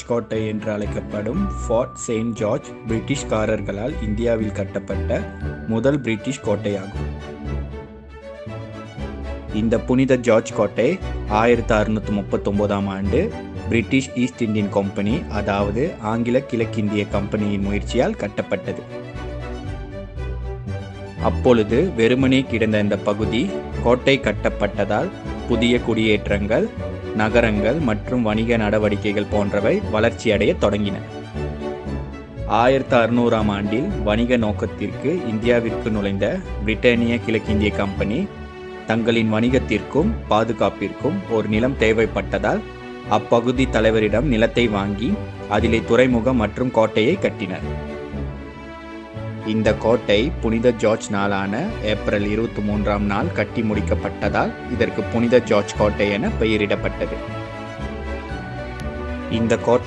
George கோட்டை என்று அழைக்கப்படும் ஃபோர்ட் செயின்ட் ஜார்ஜ் பிரிட்டிஷ்காரர்களால் இந்தியாவில் கட்டப்பட்ட முதல் பிரிட்டிஷ் கோட்டையாகும். இந்த புனித ஜார்ஜ் கோட்டை 1639 ஆண்டு பிரிட்டிஷ் ஈஸ்ட் இந்தியன் கம்பெனி, அதாவது ஆங்கில கிழக்கிந்திய கம்பெனியின் முயற்சியால் கட்டப்பட்டது. அப்பொழுது வெறுமனே கிடந்த இந்த பகுதி கோட்டை கட்டப்பட்டதால் புதிய குடியேற்றங்கள், நகரங்கள் மற்றும் வணிக நடவடிக்கைகள் போன்றவை வளர்ச்சியடைய தொடங்கின. 1600 ஆண்டில் வணிக நோக்கத்திற்கு இந்தியாவிற்கு நுழைந்த பிரிட்டானிய கிழக்கிந்திய கம்பெனி தங்களின் வணிகத்திற்கும் பாதுகாப்பிற்கும் ஒரு நிலம் தேவைப்பட்டதால் அப்பகுதி தலைவரிடம் நிலத்தை வாங்கி அதிலே துறைமுகம் மற்றும் கோட்டையை கட்டினர். இந்த கோட்டை புனித ஜார்ஜ் நாளான ஏப்ரல் 23 கட்டி முடிக்கப்பட்டதால் இதற்கு புனித ஜார்ஜ் கோட்டை என பெயரிடப்பட்டது. இந்த கோட்டை